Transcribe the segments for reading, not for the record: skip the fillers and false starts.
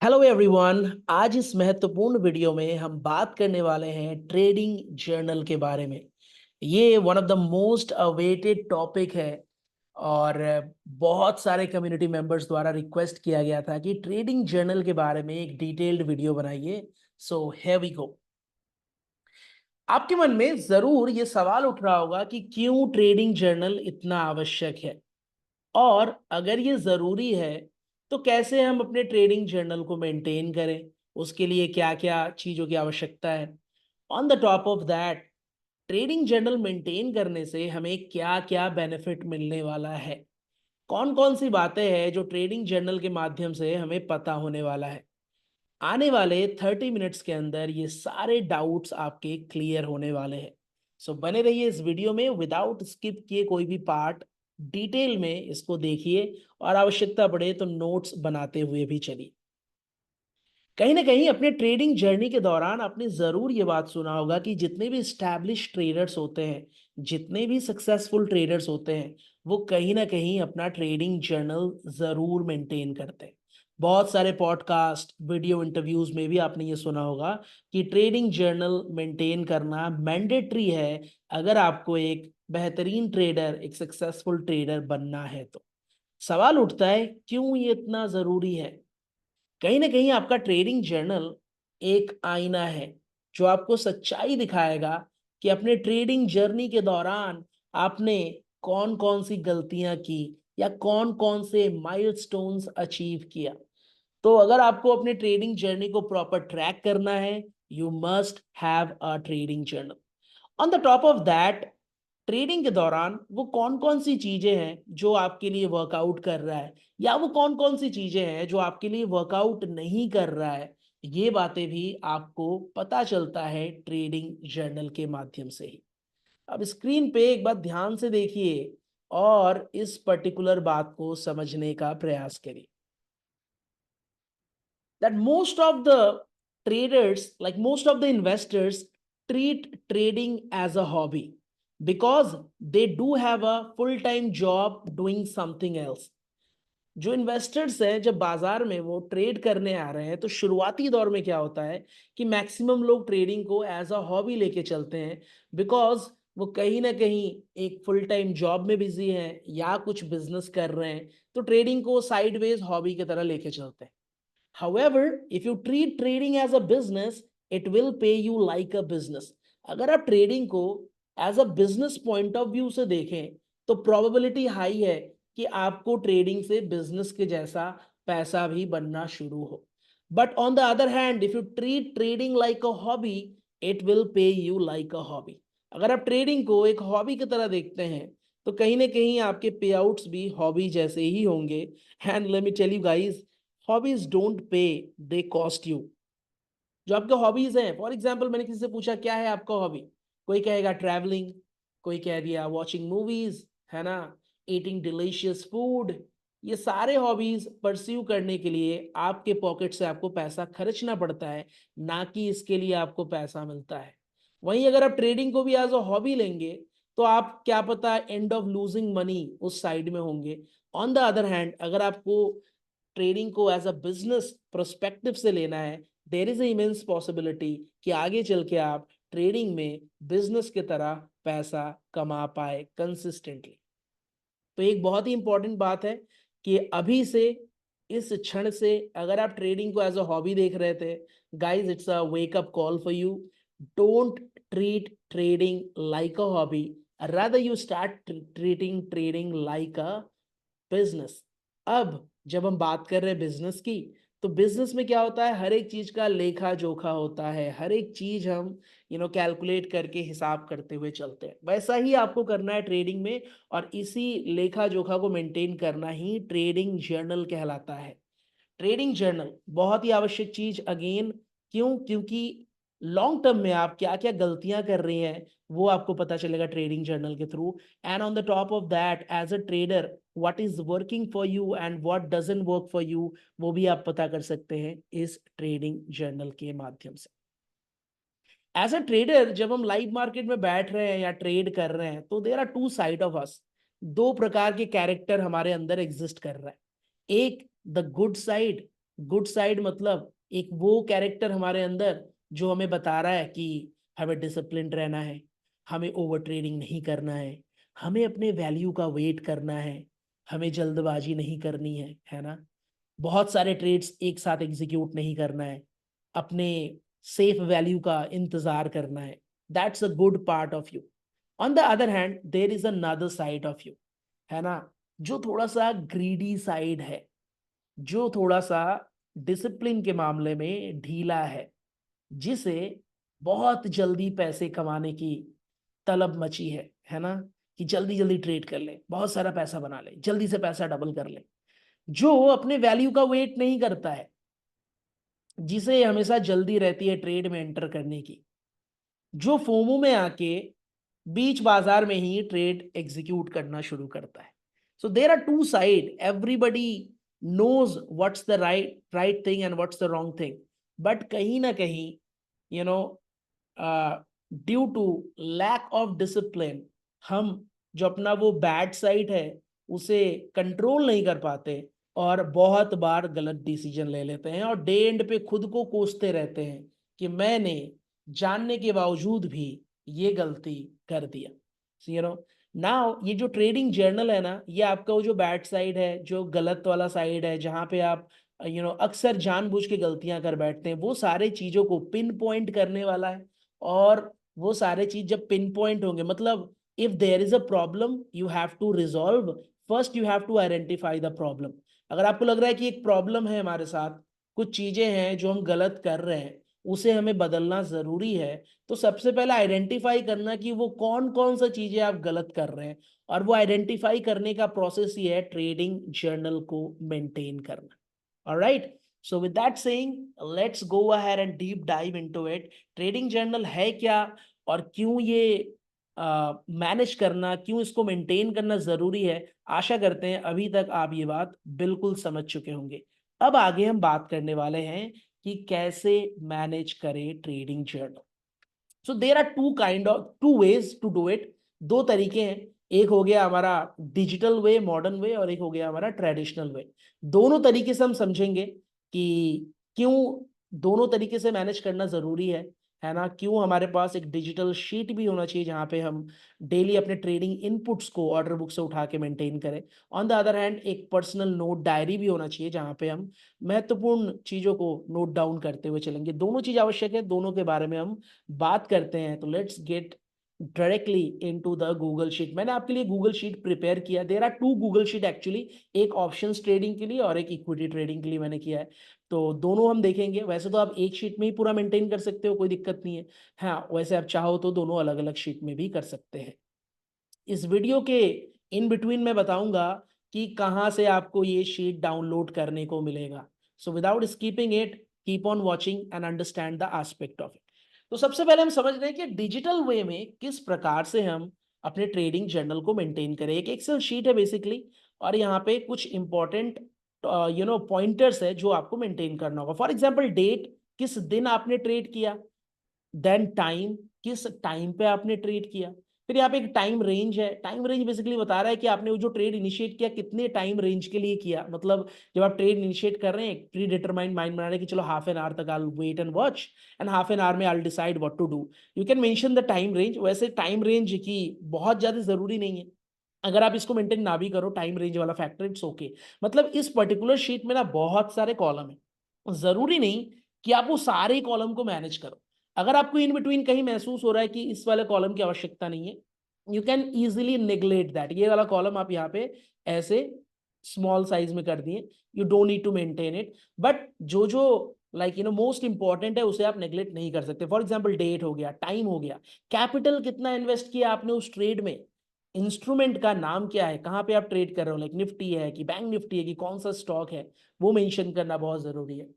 Hello everyone. आज इस महत्वपूर्ण वीडियो में हम बात करने वाले हैं ट्रेडिंग जर्नल के बारे में। ये one of the most awaited topic है और बहुत सारे कम्युनिटी मेंबर्स द्वारा रिक्वेस्ट किया गया था कि ट्रेडिंग जर्नल के बारे में एक डिटेल्ड वीडियो बनाइए। So here we go. आपके मन में जरूर ये सवाल उठ रहा होगा कि क्यों ट्रेडिंग जर्नल इतना आवश्यक है, और अगर ये जरूरी है तो कैसे हम अपने ट्रेडिंग जर्नल को मेंटेन करें, उसके लिए क्या क्या चीजों की आवश्यकता है। On the top of that, trading journal maintain करने से हमें क्या क्या बेनिफिट मिलने वाला है, कौन कौन सी बातें हैं जो ट्रेडिंग जर्नल के माध्यम से हमें पता होने वाला है। आने वाले 30 मिनट्स के अंदर ये सारे डाउट्स आपके क्लियर होने वाले हैं। सो बने रहिए इस वीडियो में, विदाउट स्किप किए कोई भी पार्ट, डिटेल में इसको देखिए और आवश्यकता पड़े तो नोट्स बनाते हुए भी चलिए। कहीं ना कहीं अपने ट्रेडिंग जर्नी के दौरान आपने जरूर ये बात सुना होगा कि जितने भी स्टैब्लिश ट्रेडर्स होते हैं, जितने भी सक्सेसफुल ट्रेडर्स होते हैं, वो कहीं ना कहीं अपना ट्रेडिंग जर्नल जरूर मेंटेन करते हैं। बहुत सारे पॉडकास्ट वीडियो इंटरव्यूज में भी आपने ये सुना होगा कि ट्रेडिंग जर्नल मेंटेन करना मैंडेटरी है अगर आपको एक बेहतरीन ट्रेडर, एक सक्सेसफुल ट्रेडर बनना है तो। सवाल उठता है क्यों ये इतना जरूरी है। कहीं ना कहीं आपका ट्रेडिंग जर्नल एक आईना है जो आपको सच्चाई दिखाएगा कि अपने ट्रेडिंग जर्नी के दौरान आपने कौन कौन सी गलतियां की या कौन कौन से माइलस्टोन्स अचीव किया। तो अगर आपको अपने ट्रेडिंग जर्नी को प्रॉपर ट्रैक करना है, you must have a trading journal. On the top of that, trading के दौरान वो कौन कौन सी चीजें हैं जो आपके लिए वर्कआउट कर रहा है, या वो कौन कौन सी चीजें हैं जो आपके लिए वर्कआउट नहीं कर रहा है, ये बातें भी आपको पता चलता है ट्रेडिंग जर्नल के माध्यम से ही। अब स्क्रीन पे एक बात ध्यान से देखिए और इस पर्टिकुलर बात को समझने का प्रयास करिए। That most of the traders, like most of the investors, treat trading as a hobby because they do have a full-time job doing something else. जो इन्वेस्टर्स हैं जब बाजार में वो ट्रेड करने आ रहे हैं तो शुरुआती दौर में क्या होता है कि मैक्सिमम लोग ट्रेडिंग को एज अ हॉबी लेके चलते हैं, बिकॉज वो कहीं ना कहीं एक फुल टाइम जॉब में बिजी हैं या कुछ बिजनेस कर रहे हैं, तो ट्रेडिंग को साइडवेज हॉबी की तरह लेके चलते हैं। However, if you treat trading as a business, it will pay you like a business. अगर आप ट्रेडिंग को as a business point of view से देखें तो प्रोबेबिलिटी हाई है कि आपको ट्रेडिंग से बिजनेस के जैसा पैसा भी बनना शुरू हो। But on the other hand, if you treat trading like a hobby, it will pay you like a hobby. अगर आप ट्रेडिंग को एक हॉबी की तरह देखते हैं तो कहीं ना कहीं आपके पे आउट्स भी हॉबी जैसे ही होंगे। And let me tell you guys, hobbies don't pay, they cost you. जो आपके हॉबीज हैं, फॉर एग्जाम्पल मैंने किसी से पूछा क्या है आपका हॉबी, कोई कहेगा ट्रैवलिंग, कोई कह दिया वॉचिंग मूवीज, है ना, ईटिंग डिलीशियस फूड। ये सारे हॉबीज परस्यू करने के लिए आपके पॉकेट से आपको पैसा खर्चना पड़ता है, ना कि इसके लिए आपको पैसा मिलता है। वहीं अगर आप ट्रेडिंग को भी एज अ हॉबी लेंगे तो आप क्या पता एंड ऑफ लूजिंग मनी उस साइड में होंगे। ऑन द अदर हैंड, अगर आपको ट्रेडिंग को एज अ बिजनेस प्रोस्पेक्टिव से लेना है, देर इज इमेंस पॉसिबिलिटी कि आगे चल के आप ट्रेडिंग में बिजनेस की तरह पैसा कमा पाए कंसिस्टेंटली। तो एक बहुत ही इंपॉर्टेंट बात है कि अभी से, इस क्षण से, अगर आप ट्रेडिंग को एज अ हॉबी देख रहे थे, guys it's a wake up call for you. Don't treat trading like a hobby, rather you start treating trading like a business. अब जब हम बात कर रहे हैं बिजनेस की, तो बिजनेस में क्या होता है, हर एक चीज का लेखा जोखा होता है, हर एक चीज हम कैलकुलेट करके हिसाब करते हुए चलते हैं। वैसा ही आपको करना है ट्रेडिंग में, और इसी लेखा जोखा को मेंटेन करना ही ट्रेडिंग जर्नल कहलाता है। ट्रेडिंग जर्नल बहुत ही आवश्यक चीज, अगेन क्यों, क्योंकि लॉन्ग टर्म में आप क्या क्या गलतियां कर रही हैं वो आपको पता चलेगा ट्रेडिंग जर्नल के through. And on the top of that, as a trader, what is working for you and what doesn't work for you, वो भी आप पता कर सकते हैं इस ट्रेडिंग जर्नल के माध्यम से। एज अ ट्रेडर जब हम लाइव मार्केट में बैठ रहे हैं या ट्रेड कर रहे हैं तो there are two side of us. दो प्रकार के कैरेक्टर हमारे अंदर एग्जिस्ट कर रहा है। एक the good side, good side मतलब एक वो कैरेक्टर हमारे अंदर जो हमें बता रहा है कि हमें डिसिप्लिन रहना है, हमें ओवर ट्रेडिंग नहीं करना है, हमें अपने वैल्यू का वेट करना है, हमें जल्दबाजी नहीं करनी है ना, बहुत सारे ट्रेड्स एक साथ एग्जीक्यूट नहीं करना है, अपने सेफ वैल्यू का इंतजार करना है। That's a good part of you. On the other hand there is another side of you, है ना, जो थोड़ा सा ग्रीडी साइड है, जो थोड़ा सा डिसिप्लिन के मामले में ढीला है, जिसे बहुत जल्दी पैसे कमाने की तलब मची है ना, कि जल्दी जल्दी ट्रेड कर ले, बहुत सारा पैसा बना ले, जल्दी से पैसा डबल कर ले, जो अपने वैल्यू का वेट नहीं करता है, जिसे हमेशा जल्दी रहती है ट्रेड में एंटर करने की, जो फोमो में आके बीच बाजार में ही ट्रेड एग्जीक्यूट करना शुरू करता है। So there are two side, everybody knows what's the right thing and what's the wrong thing, but कहीं ना कहीं you know due to lack of discipline, हम जो अपना वो बैड साइड है उसे कंट्रोल नहीं कर पाते और बहुत बार गलत डिसीजन ले लेते हैं और डे एंड पे खुद को कोसते रहते हैं कि मैंने जानने के बावजूद भी ये गलती कर दिया। यू नो, नाउ ये जो ट्रेडिंग जर्नल है ना, ये आपका वो जो बैड साइड है, जो गलत वाला साइड है, जहां पे आप अक्सर जानबूझ के गलतियां कर बैठते हैं, वो सारे चीजों को पिन पॉइंट करने वाला है। और वो सारे चीज जब पिन पॉइंट होंगे, मतलब if there is a problem you have to resolve, first you have to identify the problem. अगर आपको लग रहा है कि एक प्रॉब्लम है हमारे साथ, कुछ चीजें हैं जो हम गलत कर रहे हैं, उसे हमें बदलना जरूरी है, तो सबसे पहले आइडेंटिफाई करना कि वो कौन कौन सा चीजें आप गलत कर रहे हैं। और वो आइडेंटिफाई करने का प्रोसेस ही है ट्रेडिंग जर्नल को मेंटेन करना। Alright, so with that saying, let's go ahead and deep dive into it. Trading journal है क्या और क्यों ये मैनेज करना, क्यों इसको मेंटेन करना जरूरी है। आशा करते हैं अभी तक आप ये बात बिल्कुल समझ चुके होंगे। अब आगे हम बात करने वाले हैं कि कैसे मैनेज करें trading journal. So there are two ways to do it. दो तरीके हैं, एक हो गया हमारा डिजिटल वे, मॉडर्न वे, और एक हो गया हमारा ट्रेडिशनल वे। दोनों तरीके से हम समझेंगे कि क्यों दोनों तरीके से मैनेज करना जरूरी है ना, क्यों हमारे पास एक डिजिटल शीट भी होना चाहिए जहां पे हम डेली अपने ट्रेडिंग इनपुट्स को ऑर्डर बुक से उठा के मेंटेन करें। ऑन द अदर हैंड एक पर्सनल नोट डायरी भी होना चाहिए जहां पे हम महत्वपूर्ण चीजों को नोट डाउन करते हुए चलेंगे। दोनों चीज आवश्यक है, दोनों के बारे में हम बात करते हैं। तो let's get directly into the Google sheet. मैंने आपके लिए गूगल शीट प्रिपेयर किया। There are two Google sheet actually, एक ऑप्शंस ट्रेडिंग के लिए और एक इक्विटी ट्रेडिंग के लिए मैंने किया है। तो दोनों हम देखेंगे। वैसे तो आप एक शीट में ही पूरा मेंटेन कर सकते हो, कोई दिक्कत नहीं है। हाँ, वैसे आप चाहो तो दोनों अलग अलग शीट में भी कर सकते हैं। इस वीडियो के इन बिटवीन मैं बताऊंगा कि कहाँ से आपको ये शीट डाउनलोड करने को मिलेगा। So without skipping it, keep on watching and understand the aspect of it. तो सबसे पहले हम समझ रहे हैं कि डिजिटल वे में किस प्रकार से हम अपने ट्रेडिंग जर्नल को मेंटेन करें। एक एक्सेल शीट है बेसिकली, और यहाँ पे कुछ इंपॉर्टेंट पॉइंटर्स है जो आपको मेंटेन करना होगा। फॉर एग्जाम्पल डेट, किस दिन आपने ट्रेड किया, देन टाइम, किस टाइम पे आपने ट्रेड किया, फिर यहाँ पे एक टाइम रेंज है। टाइम रेंज बेसिकली बता रहा है कि आपने वो जो ट्रेड इनिशिएट किया कितने टाइम रेंज के लिए किया। मतलब जब आप ट्रेड इनिशिएट कर रहे हैं, प्री डिटरमाइंड माइंड बना रहे हैं कि चलो हाफ एन आवर तक I wait and watch and half an hour में I decide what to do, you can mention the time range. वैसे टाइम रेंज की बहुत ज्यादा जरूरी नहीं है, अगर आप इसको मेंटेन ना भी करो टाइम रेंज वाला फैक्टर, इट्स ओके। मतलब इस पर्टिकुलर शीट में ना बहुत सारे कॉलम है, जरूरी नहीं कि आप वो सारे कॉलम को मैनेज करो। अगर आपको इन बिटवीन कहीं महसूस हो रहा है कि इस वाले कॉलम की आवश्यकता नहीं है, you can easily neglect that. ये वाला कॉलम आप यहाँ पे ऐसे स्मॉल साइज में कर दिए, you don't need to maintain it. But जो जो मोस्ट इंपॉर्टेंट है उसे आप नेग्लेक्ट नहीं कर सकते। फॉर एग्जाम्पल डेट हो गया, टाइम हो गया, कैपिटल कितना इन्वेस्ट किया आपने उस ट्रेड में, इंस्ट्रूमेंट का नाम क्या है, कहाँ पे आप ट्रेड कर रहे हो, लाइक निफ्टी है कि बैंक निफ्टी है कि कौन सा स्टॉक है, वो मेंशन करना बहुत जरूरी है।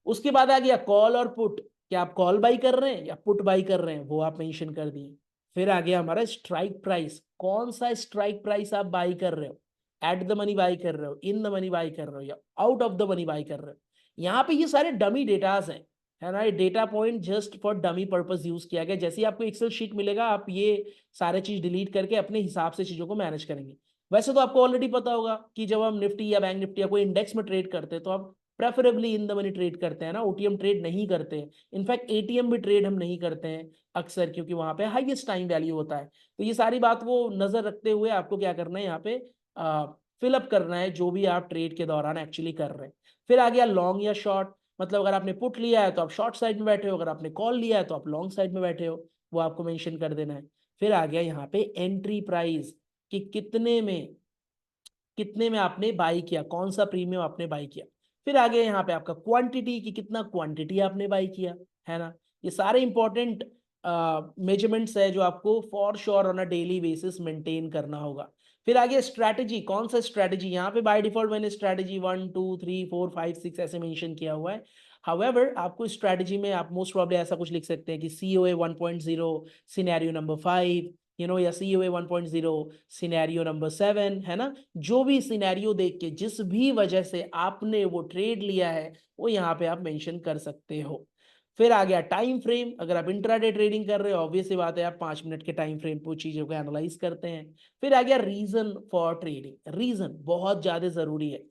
उसके बाद आ गया कॉल और पुट, क्या आप कॉल बाई कर रहे हैं या पुट बाई कर रहे हैं, वो आप मेंशन कर दिए। फिर आ गया हमारा स्ट्राइक प्राइस, कौन सा स्ट्राइक प्राइस आप बाई कर रहे हो, एट द मनी बाई कर रहे हो, इन द मनी बाई कर रहे हो या out of the money by कर रहे हो। यहाँ पे ये सारे डमी डेटाज हैं, है ना, ये data point just for dummy purpose use किया गया। जैसे ही आपको एक्सेल शीट मिलेगा आप ये सारे चीज डिलीट करके अपने हिसाब से चीजों को मैनेज करेंगे। वैसे तो आपको ऑलरेडी पता होगा कि जब हम निफ्टी या बैंक निफ्टी या कोई इंडेक्स में ट्रेड करते हैं तो आप preferably in the money trade करते हैं ना, ओटीएम ट्रेड नहीं करते हैं। इनफैक्ट एटीएम भी ट्रेड हम नहीं करते हैं अक्सर, क्योंकि वहां पे हाईएस्ट टाइम वैल्यू होता है। तो ये सारी बात वो नजर रखते हुए आपको क्या करना है, यहाँ पे फिलअप करना है जो भी आप ट्रेड के दौरान एक्चुअली कर रहे हैं। फिर आ गया लॉन्ग या शॉर्ट, मतलब अगर आपने पुट लिया है तो आप शॉर्ट साइड में बैठे हो, अगर आपने कॉल लिया है तो आप लॉन्ग साइड में बैठे हो, वो आपको मेंशन कर देना है। फिर आ गया यहाँ पे एंट्री प्राइस, कि कितने में आपने बाई किया, कौन सा प्रीमियम आपने बाई किया। फिर आ गया यहाँ पे आपका क्वांटिटी, कि कितना क्वांटिटी आपने बाई किया, है ना। ये सारे इंपॉर्टेंट मेजरमेंट्स है जो आपको for sure on a daily basis maintain करना होगा। फिर आ गया स्ट्रैटेजी, कौन सा स्ट्रैटेजी, यहाँ पे बाय डिफॉल्ट मैंने स्ट्रैटेजी 1 2 3 4 5 6 ऐसे मेंशन किया हुआ है। हाउएवर आपको स्ट्रैटेजी में आप मोस्ट प्रॉब्ली ऐसा कुछ लिख सकते हैं कि COA 1.0 सिनेरियो नंबर 5, या COA 1.0 सिनेरियो नंबर 7, है ना। जो भी सिनेरियो देख के जिस भी वजह से आपने वो ट्रेड लिया है वो यहाँ पे आप मेंशन कर सकते हो। फिर आ गया टाइम फ्रेम, अगर आप इंट्राडे ट्रेडिंग कर रहे हो ऑब्वियस सी बात है आप 5 मिनट के टाइम फ्रेम पर चीजों को एनालाइज करते हैं। फिर आ गया रीजन फॉर ट्रेडिंग, रीजन बहुत ज्यादा जरूरी है,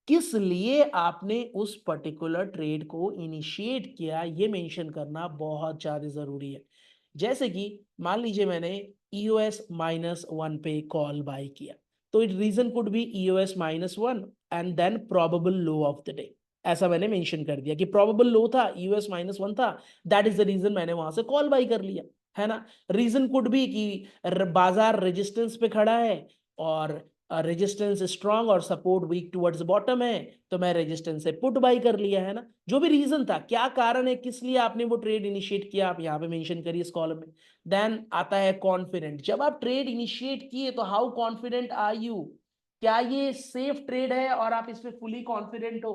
किस लिए आपने उस पर्टिकुलर ट्रेड को इनिशिएट किया, ये मेंशन करना बहुत ज्यादा जरूरी है। जैसे कि मान लीजिए मैंने EOS -1 पे कॉल बाय किया, तो it reason could be EOS -1 and then probable low of the day, ऐसा मैंने मेंशन कर दिया कि प्रोबेबल लो था, EOS -1 था, दैट इज द रीजन मैंने वहां से कॉल बाय कर लिया, है ना। रीजन कुड बी कि बाजार रेजिस्टेंस पे खड़ा है और रेजिस्टेंस स्ट्रांग और सपोर्ट वीक टुवर्ड्स बॉटम है, तो मैं रेजिस्टेंस से पुट बाई कर लिया, है ना। जो भी रीजन था, क्या कारण है, किस लिए आपने वो ट्रेड इनिशिएट किया, आप यहाँ पे मेंशन करिए इस कॉलम में। देन आता है कॉन्फिडेंट, जब आप ट्रेड इनिशिएट किए तो हाउ कॉन्फिडेंट आर यू, क्या ये सेफ ट्रेड है और आप इसमें फुली कॉन्फिडेंट हो,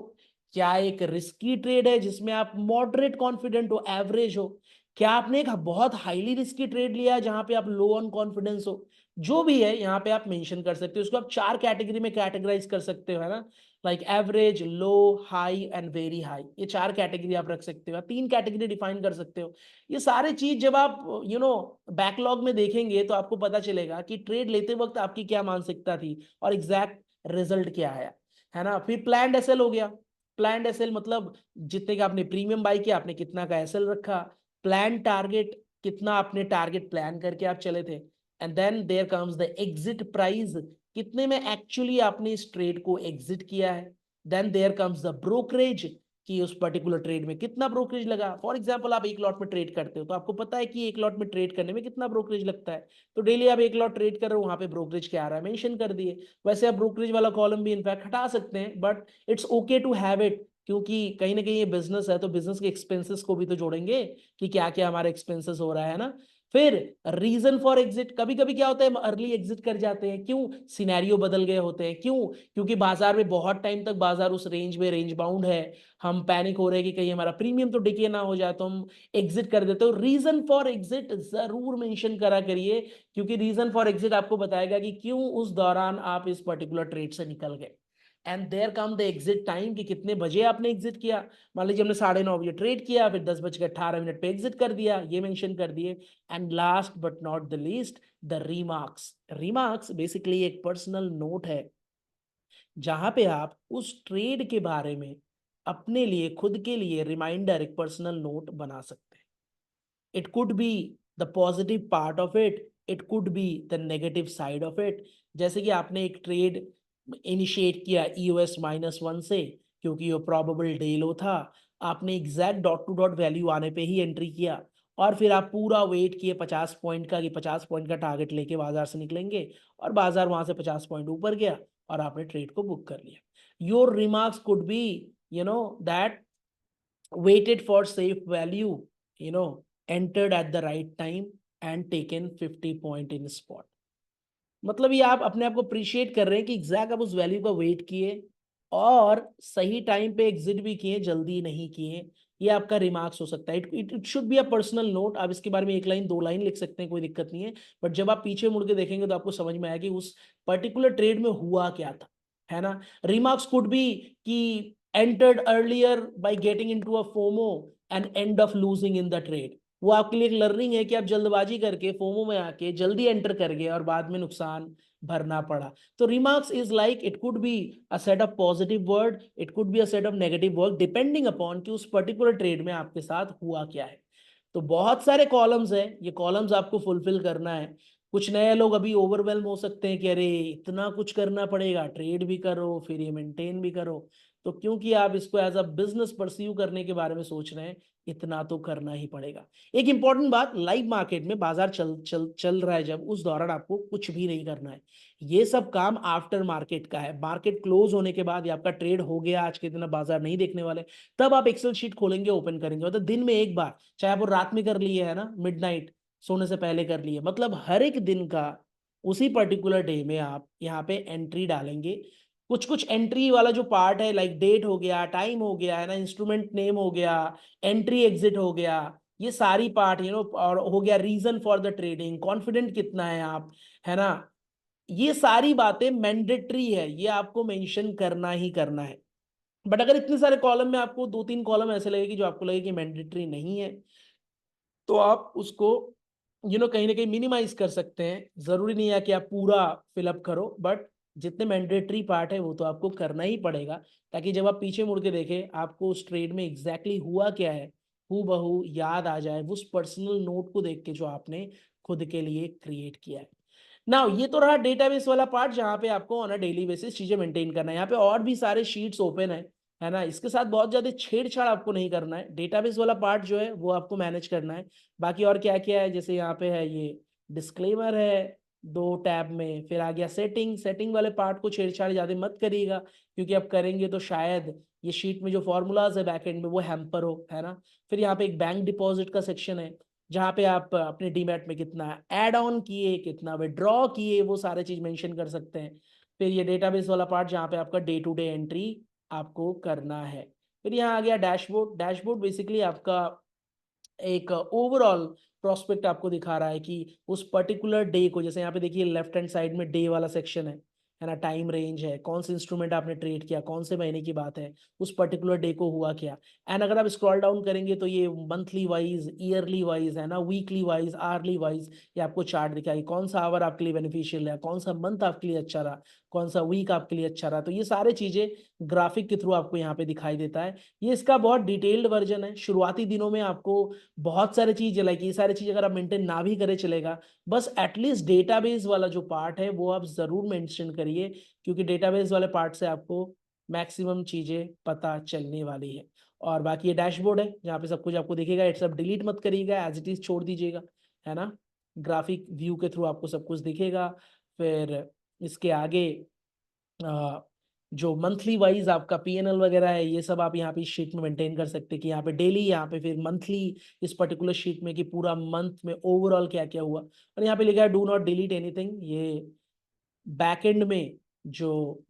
क्या एक रिस्की ट्रेड है जिसमें आप मॉडरेट कॉन्फिडेंट हो, एवरेज हो, क्या आपने एक बहुत हाईली रिस्की ट्रेड लिया है जहां पे आप लो ऑन कॉन्फिडेंस हो। जो भी है यहाँ पे आप मेंशन कर सकते हो, उसको आप 4 कैटेगरी में कैटेगराइज कर सकते हो, है ना। Like average, low, high and very high, ये 4 कैटेगरी आप रख सकते हो, 3 कैटेगरी डिफाइन कर सकते हो। ये सारे चीज जब आप बैकलॉग में देखेंगे तो आपको पता चलेगा कि ट्रेड लेते वक्त आपकी क्या मानसिकता थी और एग्जैक्ट रिजल्ट क्या आया, है ना। फिर प्लान्ड एसएल हो गया, प्लान्ड एसएल मतलब जितने का आपने प्रीमियम बाई किया, आपने कितना का एसएल रखा। प्लान टारगेट, कितना आपने टारगेट प्लान करके आप चले थे। And then there comes the exit price, कितने में एक्चुअली आपने इस ट्रेड को एग्जिट किया है। Then there comes the brokerage, कि उस पर्टिकुलर ट्रेड में कितना ब्रोकरेज लगा। फॉर एग्जांपल आप एक लॉट में ट्रेड करते हो तो आपको पता है कि एक लॉट में ट्रेड करने में कितना ब्रोकरेज लगता है, तो डेली आप एक लॉट ट्रेड कर रहे हो, वहां पे ब्रोकरेज क्या आ रहा है मेंशन कर दिए। वैसे आप ब्रोकरेज वाला कॉलम भी इनफैक्ट हटा सकते हैं, but it's okay to have it, क्योंकि कहीं ना कहीं ये बिजनेस है तो बिजनेस के एक्सपेंसेस को भी तो जोड़ेंगे कि क्या क्या हमारा एक्सपेंसेस हो रहा है ना। फिर रीजन फॉर एग्जिट, कभी कभी क्या होता है अर्ली एग्जिट कर जाते हैं, क्यों, सिनेरियो बदल गए होते हैं, क्यों, क्योंकि बाजार में बहुत टाइम तक बाजार उस रेंज में रेंज बाउंड है, हम पैनिक हो रहे हैं कि कहीं हमारा प्रीमियम तो डिके ना हो जाए, तो हम एग्जिट कर देते हो। रीजन फॉर एग्जिट जरूर मेंशन करा करिए, क्योंकि रीजन फॉर एग्जिट आपको बताएगा कि क्यों उस दौरान आप इस पर्टिकुलर ट्रेड से निकल गए। And there come the exit time, कि कितने बजे आपने एग्जिट किया। मान लीजिए हमने 9:30 बजे ट्रेड किया, फिर 10:18 पे एग्जिट कर दिया, ये मेंशन कर दिए। And last but not the least, the remarks. Remarks basically एक पर्सनल नोट है जहां पे आप उस ट्रेड के बारे में अपने लिए, खुद के लिए रिमाइंडर, एक पर्सनल नोट बना सकते हैं। It could be the positive part of it, it could be the negative side of it. जैसे कि आपने एक ट्रेड इनिशिएट किया EOS -1 से, क्योंकि वो प्रोबेबल डे लो था, आपने exact dot to dot value आने पे ही एंट्री किया, और फिर आप पूरा वेट किए 50 पॉइंट का, कि 50 पॉइंट का टारगेट लेके बाजार से निकलेंगे, और बाजार वहां से 50 पॉइंट ऊपर गया और आपने ट्रेड को बुक कर लिया। Your remarks could be that waited for safe value, entered at the right time and taken 50 point in spot। मतलब ये आप अपने आप को अप्रिशिएट कर रहे हैं कि एग्जैक्ट आप उस वैल्यू का वेट किए और सही टाइम पे एग्जिट भी किए, जल्दी नहीं किए। ये आपका रिमार्क्स हो सकता है। It should be a personal note, आप इसके बारे में 1 लाइन 2 लाइन लिख सकते हैं, कोई दिक्कत नहीं है। बट जब आप पीछे मुड़ के देखेंगे तो आपको समझ में आया कि उस पर्टिकुलर ट्रेड में हुआ क्या था, है ना। रिमार्क्स कुड बी कि entered earlier by getting into a FOMO and end of losing in the trade. वो आपके लिए एक लर्निंग है कि आप जल्दबाजी करके फोमो में आके जल्दी एंटर कर गए और बाद में नुकसान भरना पड़ा। तो remarks is like it could be a set of positive word, it could be a set of negative word, depending upon कि उस पर्टिकुलर ट्रेड में आपके साथ हुआ क्या है। तो बहुत सारे कॉलम्स हैं, ये कॉलम्स आपको फुलफिल करना है। कुछ नए लोग अभी ओवरवेलम हो सकते हैं कि अरे इतना कुछ करना पड़ेगा, ट्रेड भी करो फिर ये मेंटेन भी करो। तो क्योंकि आप इसको एज अ बिजनेस परस्यू करने के बारे में सोच रहे हैं, इतना तो करना ही पड़ेगा। एक इंपॉर्टेंट बात, लाइव मार्केट में बाजार चल रहा है जब, उस दौरान आपको कुछ भी नहीं करना है। ये सब काम आफ्टर मार्केट का है। मार्केट क्लोज होने के बाद या आपका ट्रेड हो गया, आज के दिन आप बाजार नहीं देखने वाले, तब आप एक्सेल शीट खोलेंगे, ओपन करेंगे, मतलब दिन में एक बार, चाहे आप वो रात में कर लिए है ना, मिडनाइट सोने से पहले कर लिए, मतलब हर एक दिन का उसी पर्टिकुलर डे में आप यहाँ पे एंट्री डालेंगे। कुछ कुछ एंट्री वाला जो पार्ट है, लाइक डेट हो गया, टाइम हो गया है ना, इंस्ट्रूमेंट नेम हो गया, एंट्री एग्जिट हो गया, ये सारी पार्ट और हो गया reason for the trading, confident कितना है आप, है ना, ये सारी बातें मैंडेटरी है, ये आपको मेंशन करना ही करना है। बट अगर इतने सारे कॉलम में आपको दो तीन कॉलम ऐसे लगेगी जो आपको लगे कि मैंडेटरी नहीं है, तो आप उसको कहीं ना कहीं मिनिमाइज कर सकते हैं। जरूरी नहीं है कि आप पूरा फिलअप करो, बट जितने मैंडेटरी पार्ट है वो तो आपको करना ही पड़ेगा, ताकि जब आप पीछे मुड़ के देखें आपको उस ट्रेड में एग्जैक्टली हुआ क्या है, हू बहू याद आ जाए उस पर्सनल नोट को देख के जो आपने खुद के लिए क्रिएट किया है। नाउ ये तो रहा डेटाबेस वाला पार्ट, जहाँ पे आपको ऑन अ डेली बेसिस चीजें मेंटेन करना है। यहाँ पे और भी सारे शीट्स ओपन है ना, इसके साथ बहुत ज्यादा छेड़छाड़ आपको नहीं करना है। डेटाबेस वाला पार्ट जो है वो आपको मैनेज करना है। बाकी और क्या क्या है, जैसे यहाँ पे है ये डिस्क्लेमर है दो टैब में, फिर आ गया सेटिंग, सेटिंग वाले पार्ट को छेड़छाड़ ज्यादा मत करिएगा, क्योंकि आप करेंगे तो शायद ये शीट में जो फॉर्मूलाज है बैकएंड में वो हैम्पर हो, है ना। फिर यहाँ पे एक बैंक डिपॉजिट का सेक्शन है, जहाँ पे आप अपने डीमैट में कितना ऐड ऑन किए, कितना विड्रॉ किए, वो सारे चीज मेंशन कर सकते हैं। फिर ये डेटाबेस वाला पार्ट जहाँ पे आपका डे टू डे एंट्री आपको करना है। फिर यहाँ आ गया डैशबोर्ड। डैशबोर्ड बेसिकली आपका एक ओवरऑल प्रोस्पेक्ट आपको दिखा रहा है कि उस पर्टिकुलर डे को, जैसे यहाँ पे देखिए लेफ्ट हैंड साइड में डे वाला सेक्शन है ना, टाइम रेंज है, कौन से इंस्ट्रूमेंट आपने ट्रेड किया, कौन से महीने की बात है, उस पर्टिकुलर डे को हुआ क्या। एंड अगर आप स्क्रॉल डाउन करेंगे तो ये मंथली वाइज, ईयरली वाइज, है ना, वीकली वाइज, आवर्ली वाइज, ये आपको चार्ट दिखाएगी कौन सा आवर आपके लिए बेनिफिशियल है, कौन सा मंथ आपके लिए अच्छा रहा, कौन सा वीक आपके लिए अच्छा रहा। तो ये सारे चीजें ग्राफिक के थ्रू आपको यहाँ पे दिखाई देता है। ये इसका बहुत डिटेल्ड वर्जन है। शुरुआती दिनों में आपको बहुत सारी चीजें, लाइक ये सारी चीजें अगर आप मेंटेन ना भी करे चलेगा, बस एटलीस्ट डेटाबेस वाला जो पार्ट है वो आप जरूर मेंशन करिए, क्योंकि डेटाबेस वाले पार्ट से आपको मैक्सिमम चीजें पता चलने वाली है। और बाकी ये डैशबोर्ड है जहाँ पे सब कुछ आपको दिखेगा, ये सब डिलीट मत करिएगा, एज इट इज छोड़ दीजिएगा, है ना। ग्राफिक व्यू के थ्रू आपको सब कुछ दिखेगा। फिर इसके आगे जो मंथली वाइज आपका पीएनएल वगैरह है, ये सब आप यहाँ पे शीट में मेंटेन कर सकते हैं कि यहाँ पे डेली, यहाँ पे फिर मंथली, इस पर्टिकुलर शीट में कि पूरा मंथ में ओवरऑल क्या क्या हुआ। और यहाँ पे लिखा है डू नॉट डिलीट एनीथिंग। ये बैकएंड में जो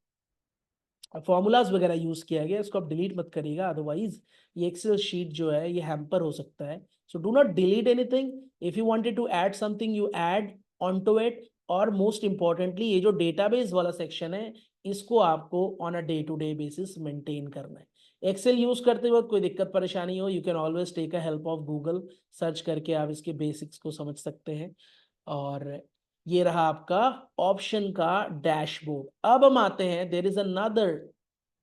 फॉर्मूलाज वगैरह यूज किया गया इसको आप डिलीट मत करिएगा, अदरवाइज ये एक्सेल शीट जो है ये हैम्पर हो सकता है। So do not delete anything. If you wanted to add something you add on to it. और मोस्ट इंपॉर्टेंटली ये जो डेटाबेस वाला सेक्शन है, इसको आपको on a day to day basis maintain करना है। एक्सेल यूज करते वक्त कोई दिक्कत परेशानी हो, you can always take a help of Google, search करके आप इसके बेसिक्स को समझ सकते हैं। और ये रहा आपका ऑप्शन का डैशबोर्ड। अब हम आते हैं, there is another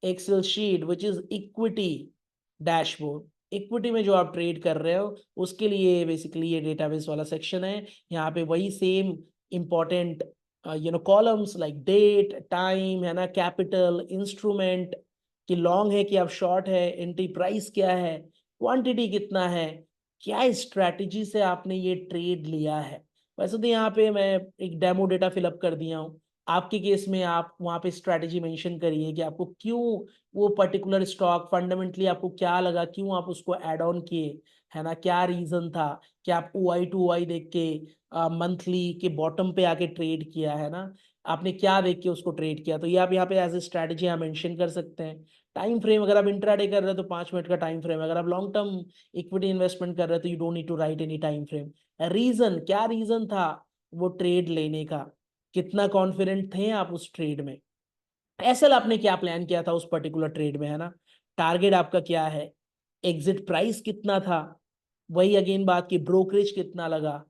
excel sheet which is equity dashboard. Equity में जो आप ट्रेड कर रहे हो उसके लिए बेसिकली ये डेटाबेस वाला सेक्शन है। यहाँ पे वही same important columns like date, time, है ना, कैपिटल, इंस्ट्रूमेंट, कि लॉन्ग है कि आप शॉर्ट है, एंट्री प्राइस क्या है, क्वांटिटी कितना है, क्या स्ट्रैटेजी से आपने ये ट्रेड लिया है। वैसे तो यहाँ पे मैं एक डेमो डेटा फिलअप कर दिया हूँ। आपके केस में आप वहाँ पे स्ट्रैटेजी मेंशन करिए कि आपको क्यों वो पर्टिकुलर स्टॉक, फंडामेंटली आपको क्या लगा, क्यों आप उसको ऐड ऑन किए, है ना, क्या रीजन था, क्या आप OI टू OI देख के मंथली के बॉटम पे आके ट्रेड किया, है ना, आपने क्या देख के उसको ट्रेड किया। तो ये आप यहाँ पे एज ए स्ट्रैटेजी यहाँ मेंशन कर सकते हैं। टाइम फ्रेम, अगर आप इंट्राडे कर रहे हो तो 5 मिनट का टाइम फ्रेम, अगर आप लॉन्ग टर्म इक्विटी इन्वेस्टमेंट कर रहे हो तो you don't need to write any time frame. Reason, क्या रीजन था वो ट्रेड लेने का, कितना कॉन्फिडेंट थे आप उस ट्रेड में, एसएल आपने क्या प्लान किया था उस पर्टिकुलर ट्रेड में, है ना, टारगेट आपका क्या है, एग्जिट प्राइस कितना था, वही अगेन बात की ब्रोकरेज कितना लगा,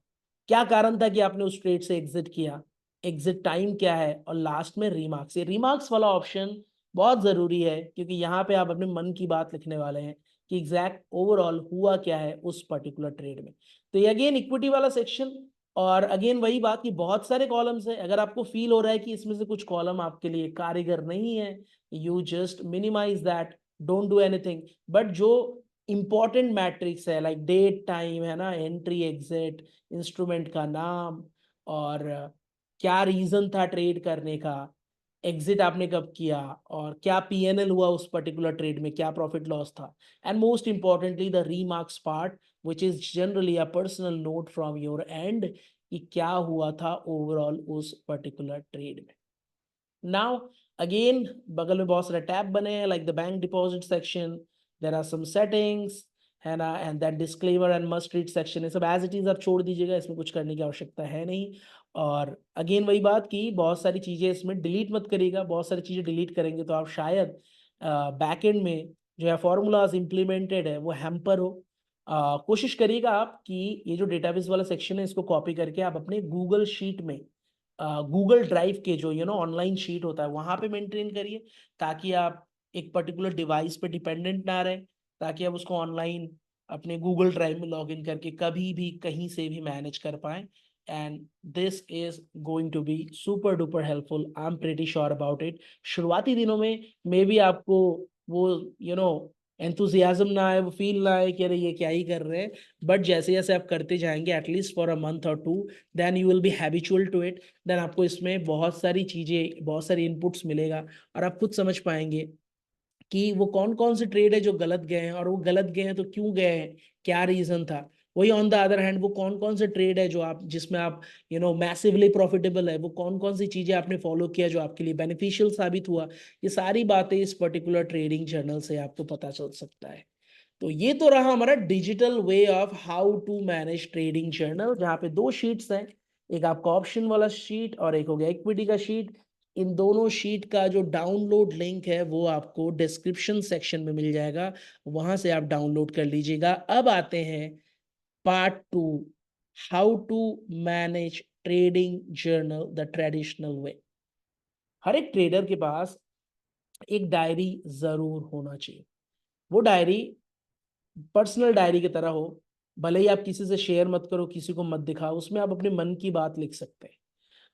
क्या कारण था कि आपने उस ट्रेड से एग्जिट किया, एग्जिट टाइम क्या है, और लास्ट में रीमार्क्स। ये रीमार्क्स वाला ऑप्शन बहुत जरूरी है, क्योंकि यहाँ पे आप अपने मन की बात लिखने वाले हैं कि एग्जैक्ट ओवरऑल हुआ क्या है उस पर्टिकुलर ट्रेड में। तो ये अगेन इक्विटी वाला सेक्शन, और अगेन वही बात कि बहुत सारे कॉलम्स है। अगर आपको फील हो रहा है कि इसमें से कुछ कॉलम आपके लिए कारीगर नहीं है, you just minimize that, don't do anything. But जो इंपॉर्टेंट मैट्रिक्स है, लाइक डेट टाइम है ना, एंट्री एग्जिट, इंस्ट्रूमेंट का नाम, और क्या रीजन था ट्रेड करने का, एग्जिट आपने कब किया, और क्या पीएनएल हुआ उस पर्टिकुलर ट्रेड में, क्या प्रॉफिट लॉस था, and most importantly the remarks part, which is generally a personal note from your end कि क्या हुआ था ओवरऑल उस पर्टिकुलर ट्रेड में। नाउ अगेन बगल में बहुत सारे टैब बने हैं, like the bank deposit section, there are some settings, है ना, and that disclaimer and must read section, ये सब एज इट इज आप छोड़ दीजिएगा, इसमें कुछ करने की आवश्यकता है नहीं। और अगेन वही बात की बहुत सारी चीजें इसमें डिलीट मत करिएगा, बहुत सारी चीजें डिलीट करेंगे तो आप शायद बैक एंड में जो है फॉर्मूलाज इंप्लीमेंटेड है वो हैम्पर हो। कोशिश करिएगा आप कि ये जो डेटाबेस वाला सेक्शन है इसको कॉपी करके आप अपने गूगल शीट में, गूगल ड्राइव के जो ऑनलाइन शीट होता है वहां पे मेंटेन करिए, ताकि आप एक पर्टिकुलर डिवाइस पे डिपेंडेंट ना रहे, ताकि आप उसको ऑनलाइन अपने गूगल ड्राइव में लॉग इन करके कभी भी कहीं से भी मैनेज कर पाए। And this is going to be super duper helpful, I am pretty sure about it. शुरुआती दिनों में मे बी आपको वो एंथुजियाज्म ना आए, वो फील ना आए कि अरे ये क्या ही कर रहे हैं, बट जैसे जैसे आप करते जाएंगे एटलीस्ट फॉर अ मंथ और two, then you will be habitual to it, then आपको इसमें बहुत सारी चीजें, बहुत सारी इनपुट्स मिलेगा, और आप खुद समझ पाएंगे कि वो कौन कौन से ट्रेड है जो गलत गए हैं, और वो गलत गए हैं तो क्यों गए हैं, क्या रीजन था। वही ऑन द अदर हैंड वो कौन कौन से ट्रेड है जो आप, जिसमें आप मैसिवली प्रॉफिटेबल है, वो कौन कौन सी चीजें आपने फॉलो किया जो आपके लिए बेनिफिशियल साबित हुआ। ये सारी बातें इस पर्टिकुलर ट्रेडिंग जर्नल से आपको पता चल सकता है। तो ये तो रहा हमारा digital way of how to manage trading journal, जहाँ पे दो शीट्स हैं, एक आपका ऑप्शन वाला शीट और एक हो गया इक्विटी का शीट। इन दोनों शीट का जो डाउनलोड लिंक है वो आपको डिस्क्रिप्शन सेक्शन में मिल जाएगा, वहां से आप डाउनलोड कर लीजिएगा। अब आते हैं part two, how to manage trading journal the traditional way. हर एक ट्रेडर के पास एक डायरी जरूर होना चाहिए। वो डायरी पर्सनल डायरी की तरह हो, भले ही आप किसी से शेयर मत करो, किसी को मत दिखाओ, उसमें आप अपने मन की बात लिख सकते हैं।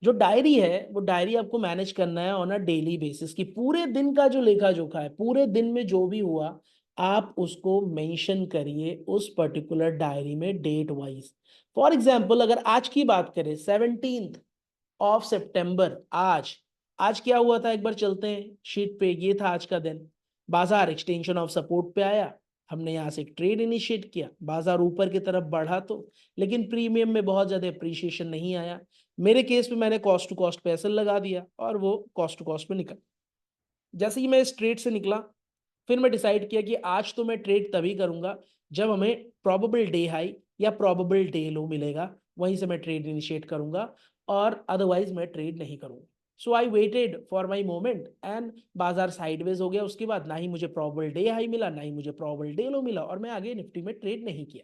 जो डायरी है वो डायरी आपको मैनेज करना है ऑन अ डेली बेसिस, कि पूरे दिन का जो लेखा जोखा है, पूरे दिन में जो भी हुआ आप उसको मेंशन करिए उस पर्टिकुलर डायरी में डेट वाइज। फॉर एग्जाम्पल अगर आज की बात करें 17 सितंबर, आज आज क्या हुआ था, एक बार चलते हैं शीट पे। ये था आज का दिन, बाजार एक्सटेंशन ऑफ सपोर्ट पे आया, हमने यहाँ से एक ट्रेड इनिशिएट किया, बाजार ऊपर की तरफ बढ़ा तो, लेकिन प्रीमियम में बहुत ज्यादा अप्रिशिएशन नहीं आया। मेरे केस में मैंने कॉस्ट टू कॉस्ट पे एसएल लगा दिया और वो कॉस्ट टू कॉस्ट में निकल। जैसे ही मैं इस ट्रेड से निकला, फिर मैं डिसाइड किया कि आज तो मैं ट्रेड तभी करूंगा जब हमें प्रोबेबल डे हाई या प्रोबेबल डे लो मिलेगा, वहीं से मैं ट्रेड इनिशिएट करूंगा, और अदरवाइज मैं ट्रेड नहीं करूंगा। So I waited for my moment and बाजार साइडवेज हो गया। उसके बाद ना ही मुझे प्रोबेबल डे हाई मिला, ना ही मुझे प्रोबेबल डे लो मिला, और मैं आगे निफ्टी में ट्रेड नहीं किया।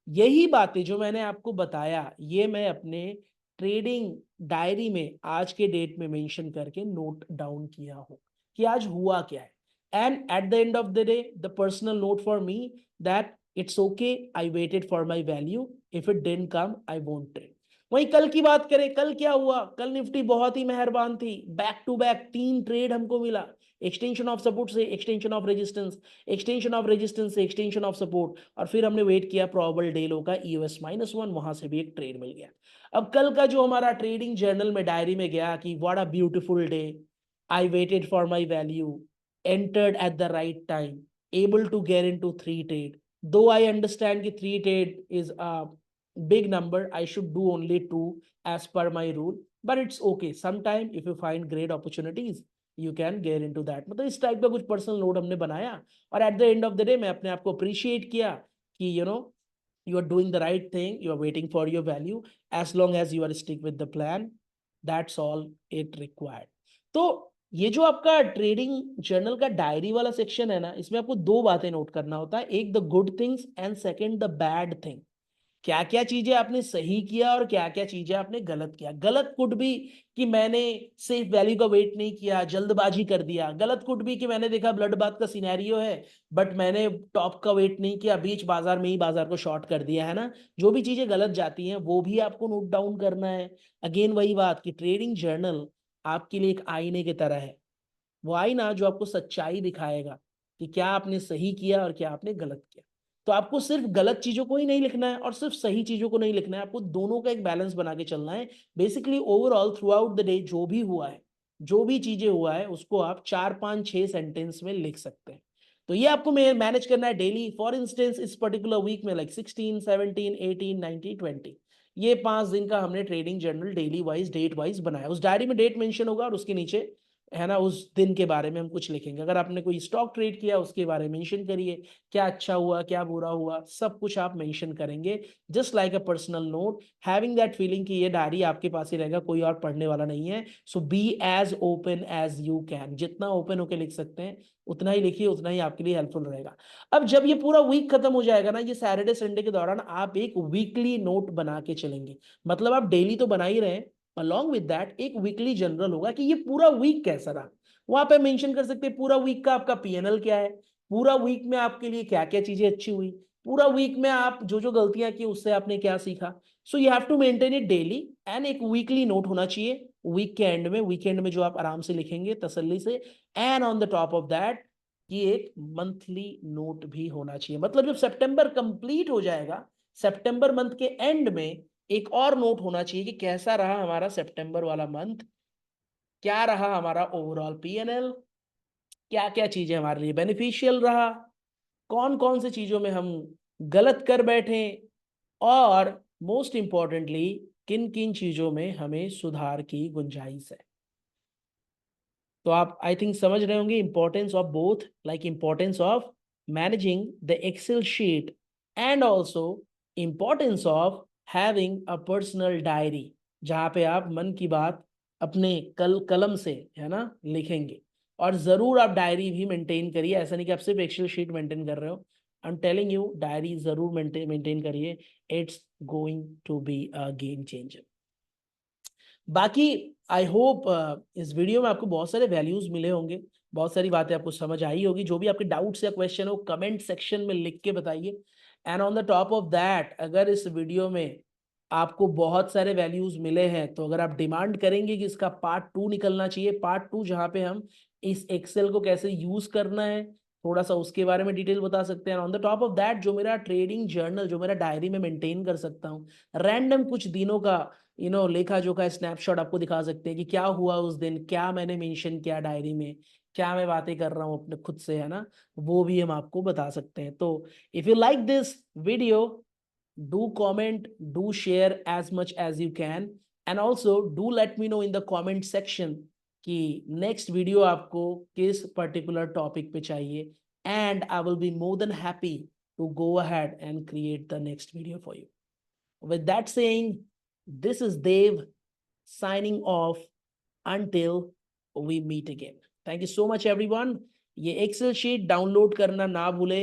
यही बातें जो मैंने आपको बताया ये मैं अपने ट्रेडिंग डायरी में आज के डेट में मेंशन करके नोट डाउन किया हूं कि आज हुआ क्या है। And at the end of the day the personal note for me that it's okay, I waited for my value, if it didn't come I won't trade. वहीं कल की बात करें, कल क्या हुआ, कल निफ्टी बहुत ही मेहरबान थी, बैक टू बैक 3 ट्रेड हमको मिला, एक्सटेंशन ऑफ सपोर्ट से extension of resistance, extension of resistance से एक्सटेंशन ऑफ सपोर्ट, और फिर हमने वेट किया प्रोबेबल डे लो का EOS-1, वहां से भी एक ट्रेड मिल गया। अब कल का जो हमारा ट्रेडिंग जर्नल में डायरी में गया कि what a beautiful day, I waited for my value, entered at the right time, able to get into 3 trade, though I understand कि 3 trade is a big number, I should do only 2 as per my rule, but it's okay, sometime if you find great opportunities you can get into that। मतलब इस type का कुछ personal note हमने बनाया, और at the end of the day मैं अपने आप को अप्रिशिएट किया कि you are doing the right thing, you are waiting for your value, as long as you are stick with the plan, that's all it required। तो ये जो आपका ट्रेडिंग जर्नल का डायरी वाला सेक्शन है ना, इसमें आपको दो बातें नोट करना होता है, एक the good things and second the bad thing, क्या क्या चीजें आपने सही किया और क्या क्या चीजें आपने गलत किया। गलत कुड भी कि मैंने सेफ वैल्यू का वेट नहीं किया, जल्दबाजी कर दिया। गलत कुड भी कि मैंने देखा ब्लड बाथ का सिनेरियो है बट मैंने टॉप का वेट नहीं किया, बीच बाजार में ही बाजार को शॉर्ट कर दिया, है ना। जो भी चीजें गलत जाती हैं वो भी आपको नोट डाउन करना है। अगेन वही बात कि ट्रेडिंग जर्नल आपके लिए एक आईने की तरह है। वो आईना जो आपको सच्चाई दिखाएगा कि क्या आपने सही किया और क्या आपने गलत किया। तो आपको सिर्फ गलत चीजों को ही नहीं लिखना है और सिर्फ सही चीजों को नहीं लिखना है, आपको दोनों का एक बैलेंस बना के चलना है। Basically overall through out the day जो भी हुआ है, जो भी चीजें हुआ है उसको आप 4 5 6 सेंटेंस में लिख सकते हैं। तो ये आपको मैनेज करना है डेली। फॉर इंस्टेंस इस पर्टिकुलर वीक में लाइक 16 17 18 19 20 ये 5 दिन का हमने trading journal daily wise date wise बनाया। उस डायरी में डेट मेंशन होगा और उसके नीचे, है ना, उस दिन के बारे में हम कुछ लिखेंगे। अगर आपने कोई स्टॉक ट्रेड किया उसके बारे में मेंशन करिए, क्या अच्छा हुआ क्या बुरा हुआ सब कुछ आप मेंशन करेंगे। Just like a personal note, having that feeling कि ये डायरी आपके पास ही रहेगा, कोई और पढ़ने वाला नहीं है। So be as open as you can, जितना ओपन होकर लिख सकते हैं उतना ही लिखिए, उतना ही आपके लिए हेल्पफुल रहेगा। अब जब ये पूरा वीक खत्म हो जाएगा ना, ये सैटरडे संडे के दौरान आप एक वीकली नोट बना के चलेंगे। मतलब आप डेली तो बना ही रहे, अलॉन्ग विद दैट एक वीकली जनरल होगा कि ये पूरा वीक कैसा रहा। वहां पे मेंशन कर सकते हैं पूरा वीक का आपका पीएनएल क्या है, पूरा वीक में आपके लिए क्या क्या चीजें अच्छी हुई, पूरा वीक में आप जो जो गलतियां की उससे आपने क्या सीखा। So you have to maintain it daily and एक वीकली नोट होना चाहिए वीक के एंड में, वीकेंड में जो आप आराम से लिखेंगे तसल्ली से। And on the top of that ये एक मंथली नोट भी होना चाहिए। मतलब जब सितंबर कंप्लीट हो जाएगा, सितंबर मंथ के एंड में एक और नोट होना चाहिए कि कैसा रहा हमारा सितंबर वाला मंथ, क्या रहा हमारा ओवरऑल पीएनएल, क्या क्या चीजें हमारे लिए बेनिफिशियल रहा, कौन कौन से चीजों में हम गलत कर बैठे, और मोस्ट इंपॉर्टेंटली किन किन चीजों में हमें सुधार की गुंजाइश है। तो आप आई थिंक समझ रहे होंगे importance of both, like importance of managing the excel sheet and also importance of having a personal diary, जहां पे आप मन की बात अपने कलम से, है ना, लिखेंगे। और जरूर आप डायरी भी मेंटेन करिए, ऐसा नहीं कि आप सिर्फ एक्सेल शीट मेंटेन कर रहे हो। I am telling you diary जरूर मेंटेन करिए, it's going to be a game changer. बाकी आई होप इस वीडियो में आपको बहुत सारे वैल्यूज मिले होंगे, बहुत सारी बातें आपको समझ आई होगी। जो भी आपके डाउट्स या क्वेश्चन हो कमेंट सेक्शन में लिख के बताइए। And on the top of that, अगर इस वीडियो में आपको बहुत सारे वैल्यूज मिले हैं तो अगर आप डिमांड करेंगे कि इसका पार्ट 2 निकलना चाहिए, पार्ट 2 जहाँ पे हम इस एक्सेल को कैसे यूज करना है थोड़ा सा उसके बारे में डिटेल बता सकते हैं। On the top of that जो मेरा ट्रेडिंग जर्नल, जो मेरा डायरी में मेंटेन कर सकता हूँ, रैंडम कुछ दिनों का लेखा जोखा स्नैपशॉट आपको दिखा सकते हैं कि क्या हुआ उस दिन, क्या मैंने मेंशन किया डायरी में, क्या मैं बातें कर रहा हूँ अपने खुद से, है ना, वो भी हम आपको बता सकते हैं। तो if you like this video, do comment, do share as much as you can, and also do let me know in the comment section कि next video आपको किस particular topic पे चाहिए, and I will be more than happy to go ahead and create the next video for you. With that saying, this is Dev signing off until we meet again. Thank you so much everyone. ये Excel sheet download करना ना भूले,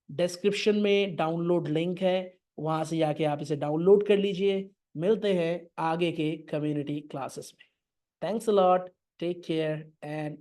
description में download link है, वहां से जाके आप इसे डाउनलोड कर लीजिए। मिलते हैं आगे के कम्युनिटी क्लासेस में। Thanks a lot, take care and